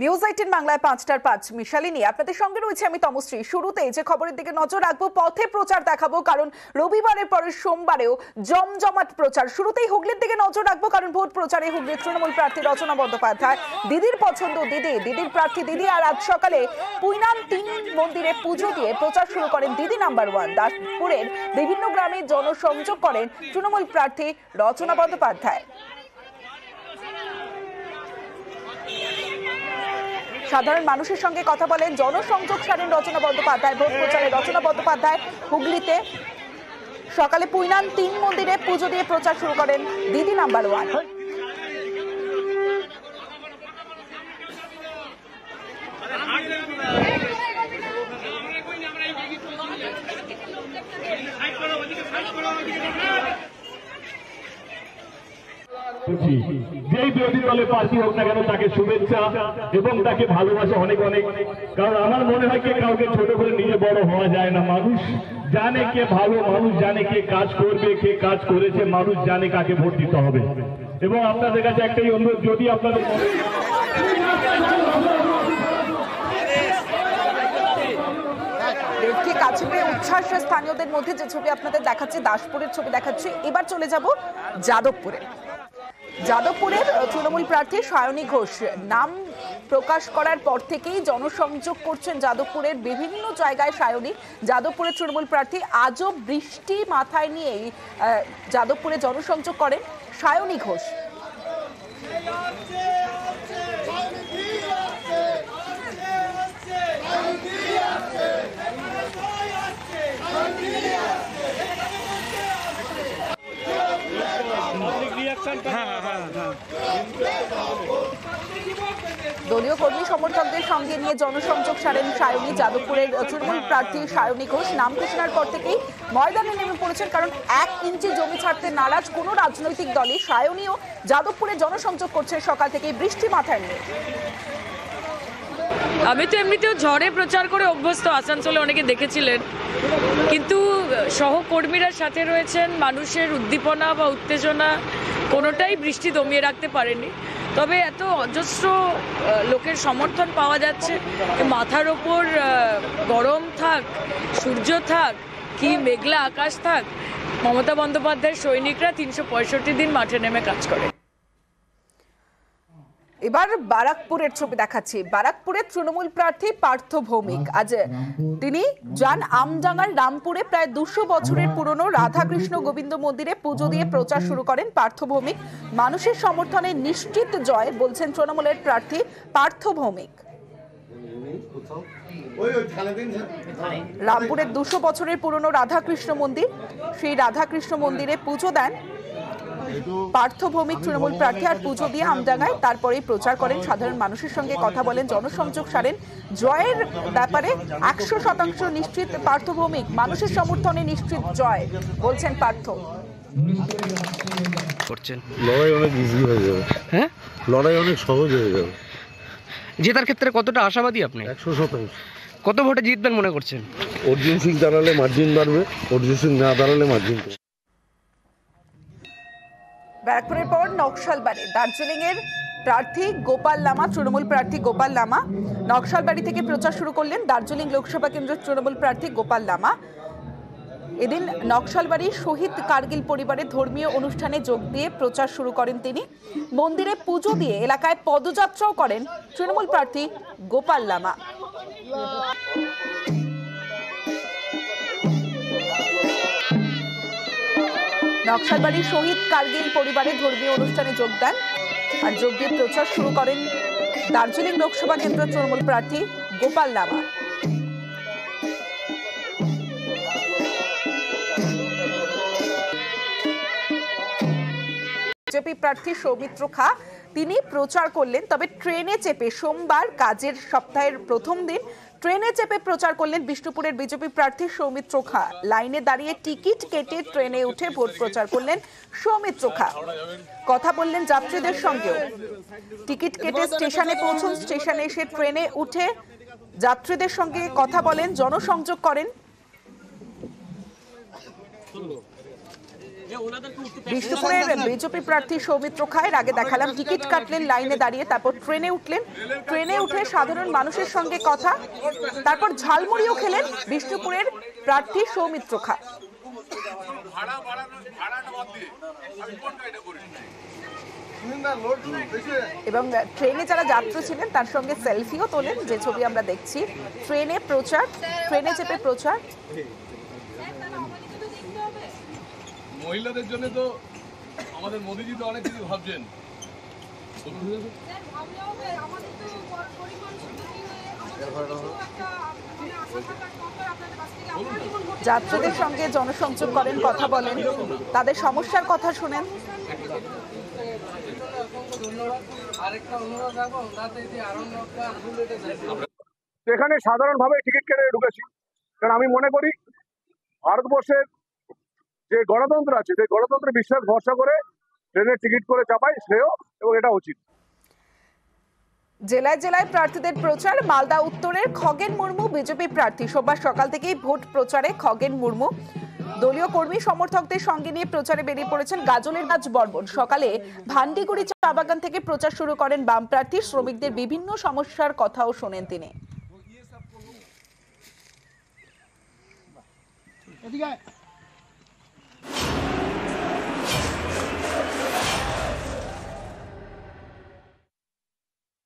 News 18 বাংলায় 5টার 5 মিশালি নিয়ে আপনাদের সঙ্গে রয়েছে আমি তমশ্রী। শুরুতে যে খবরের দিকে নজর রাখবো, পথে প্রচার দেখাবো, কারণ রবিবারের পরে সোমবারেও জমজমাট প্রচার। শুরুতেই হুগলির দিকে নজর রাখবো, কারণ ভোট প্রচারে হুগলির তৃণমূল প্রার্থী রচনা বন্দ্যোপাধ্যায় দিদির পছন্দ দিদির প্রার্থী দিদি। আর আজ সকালে পুইনাম 3 মন্দিরে পুজো দিয়ে প্রচার শুরু করেন দিদি নাম্বার 1। দাসপুরের বিভিন্ন গ্রামে জনসংযোগ করেন তৃণমূল প্রার্থী রচনা বন্দ্যোপাধ্যায়। সাধারণ মানুষের সঙ্গে কথা বলেন, জনসংযোগ সারেন রচনা বন্দ্যোপাধ্যায়। ভোট প্রচারে রচনা বন্দ্যোপাধ্যায় হুগলিতে সকালে পুইনাম 3 মন্দিরে পুজো দিয়ে প্রচার শুরু করেন দিদি নাম্বার 1। যেই বিরোধী দলের প্রার্থী হোক না কেন তাকে শুভেচ্ছা এবং তাকে ভালোবাসা অনেক অনেক। কারণ আমার মনে হয় কে কাউকে ছোট করে নিজে বড় হওয়া যায় না। মানুষ জানে কে ভালো, মানুষ জানে কে কাজ করবে, কে কাজ করেছে, মানুষ জানে কাকে ভোট দিতে হবে। এবং আপনাদের কাছে একটাই অনুরোধ, যদি আপনাদের ঠিক কাছে পেয়ে উচ্ছ্বাস স্থানীয়দের মধ্যে। যে ছবি আপনাদের দেখাচ্ছি, দাসপুরের ছবি দেখাচ্ছি। এবার চলে যাব যাদবপুরে। যাদবপুরের তৃণমূল প্রার্থী সায়নী ঘোষ নাম প্রকাশ করার পর থেকেই জনসংযোগ করছেন যাদবপুরের বিভিন্ন জায়গায় সায়নী। যাদবপুরের তৃণমূল প্রার্থী আজও বৃষ্টি মাথায় নিয়েই যাদবপুরে জনসংযোগ করেন সায়নী ঘোষ। দলীয় কর্মী সমর্থকদের সঙ্গে নিয়ে জনসংযোগ সারেন সায়নী। যাদবপুরের তৃণমূল প্রার্থী সায়নী ঘোষ নাম ঘোষণার পর থেকেই ময়দানে নেমে পড়েছেন, কারণ 1 ইঞ্চি জমি ছাড়তে নারাজ কোনো রাজনৈতিক দলই। সায়নীও যাদবপুরে জনসংযোগ করছে সকাল থেকেই বৃষ্টি মাথায় নিয়ে। আমি তো এমনিতেও ঝড়ে প্রচার করে অভ্যস্ত, আসানসোলে অনেকে দেখেছিলেন, কিন্তু সহকর্মীরা সাথে রয়েছেন, মানুষের উদ্দীপনা বা উত্তেজনা কোনোটাই বৃষ্টি দমিয়ে রাখতে পারেনি। তবে এত অজস্র লোকের সমর্থন পাওয়া যাচ্ছে, মাথার ওপর গরম থাক, সূর্য থাক, কি মেঘলা আকাশ থাক, মমতা বন্দ্যোপাধ্যায়ের সৈনিকরা 365 দিন মাঠে নেমে কাজ করে। এবার বারাকপুরের ছবি দেখাচ্ছি। বারাকপুরের তৃণমূল প্রার্থী পার্থ ভৌমিক আজ তিনি যান আমডাঙ্গার রামপুরে প্রায় 200 বছরের পুরনো রাধাকৃষ্ণ গোবিন্দ মন্দিরে পুজো দিয়ে প্রচার শুরু করেন পার্থ ভৌমিক। মানুষের সমর্থনে নিশ্চিত জয় বলছেন তৃণমূলের প্রার্থী পার্থ ভৌমিক। রামপুরের 200 বছরের পুরনো রাধাকৃষ্ণ মন্দির, সেই রাধাকৃষ্ণ মন্দিরে পুজো দেন পার্থ ভৌমিক তৃণমূল প্রার্থী। আর পুজো দিয়ে আমডাঙ্গায় তারপরেই প্রচার করেন, সাধারণ মানুষের সঙ্গে কথা বলেন, জনসংযোগ সারেন। জয়ের ব্যাপারে 100% নিশ্চিত পার্থ ভৌমিক। মানুষের সমর্থনে নিশ্চিত জয় বলছেন পার্থ। লড়াই অনেক ইজি হয়ে যাবে। হ্যাঁ, লড়াই অনেক সহজ হয়ে যাবে। জেতার ক্ষেত্রে কতটা আশাবাদী আপনি? 100%। কত ভোটে জিতবেন মনে করছেন? অর্জুন সিং দাঁড়ালে মার্জিন বাড়বে, অর্জুন সিং না দাঁড়ালে মার্জিন। ব্যারাকপুরের পর নকশালবাড়ি, দার্জিলিং এর প্রার্থী গোপাল লামা, তৃণমূল প্রার্থী গোপাল লামা নকশালবাড়ি থেকে প্রচার শুরু করলেন দার্জিলিং লোকসভা কেন্দ্রের তৃণমূল প্রার্থী গোপাল লামা। এদিন নকশালবাড়ির শহীদ কার্গিল পরিবারের ধর্মীয় অনুষ্ঠানে যোগ দিয়ে প্রচার শুরু করেন তিনি। মন্দিরে পুজো দিয়ে এলাকায় পদযাত্রাও করেন তৃণমূল প্রার্থী গোপাল লামা। নকশালবাড়ির শহীদ কার্গিল পরিবারের ধর্মীয় অনুষ্ঠানে যোগ দেন আর যোগ দিয়ে প্রচার শুরু করেন দার্জিলিং লোকসভা কেন্দ্রের তৃণমূল প্রার্থী গোপাল লামা। বিজেপি প্রার্থী সৌমিত্র খা তিনি প্রচার করলেন, তবে ট্রেনে চেপে। সোমবার কাজের সপ্তাহের প্রথম দিন ট্রেনে চেপে প্রচার করলেন বিষ্ণুপুরের বিজেপি প্রার্থী সৌমিত্র খা। লাইনে দাঁড়িয়ে টিকিট কেটে ট্রেনে উঠে ভোট প্রচার করলেন সৌমিত্র খা। কথা বললেন যাত্রীদের সঙ্গেও। টিকিট কেটে স্টেশনে পৌঁছন, স্টেশনে এসে ট্রেনে উঠে যাত্রীদের সঙ্গে কথা বলেন, জনসংযোগ করেন। বিষ্ণুপুরের বিজেপি প্রার্থী সৌমিত্র খায়ের আগে দেখালাম টিকিট কাটলেন লাইনে দাঁড়িয়ে, তারপর ট্রেনে উঠলেন, ট্রেনে উঠে সাধারণ মানুষের সঙ্গে কথা, তারপর ঝালমুড়িও খেলেন বিষ্ণুপুরের প্রার্থী সৌমিত্র খা। এবং ট্রেনে যারা যাত্রী ছিলেন তার সঙ্গে সেলফিও তোলেন, যে ছবি আমরা দেখছি। ট্রেনে প্রচার, ট্রেনে চেপে প্রচার। মহিলাদের জন্য তো আমাদের মোদিজি তো অনেক কিছু ভাবছেন। যাত্রীদের সঙ্গে জনসংযোগ করেন, কথা বলেন, তাদের সমস্যার কথা শুনেন। এখানে সাধারণভাবে টিকিট কেটে ঢুকেছি, কারণ আমি মনে করি ভারতবর্ষের যে গণতন্ত্র আছে সেই গণতন্ত্রে বিশ্বাস ভরসা করে ট্রেনের টিকিট করে চাপাই শ্রেয় এবং এটা উচিত। জেলায় জেলায় প্রার্থীদের প্রচার। মালদা উত্তরের খগেন মুর্মু বিজেপি প্রার্থী, সোমবার সকাল থেকেই ভোট প্রচারে খগেন মুর্মু দলীয় কর্মী সমর্থকদের সঙ্গে নিয়ে প্রচারে বেরিয়ে পড়েছেন গাজলের গাছ বর্বন। সকালে ভান্ডিগুড়ি চা বাগান থেকে প্রচার শুরু করেন বাম প্রার্থী, শ্রমিকদের বিভিন্ন সমস্যার কথাও শোনেন তিনি।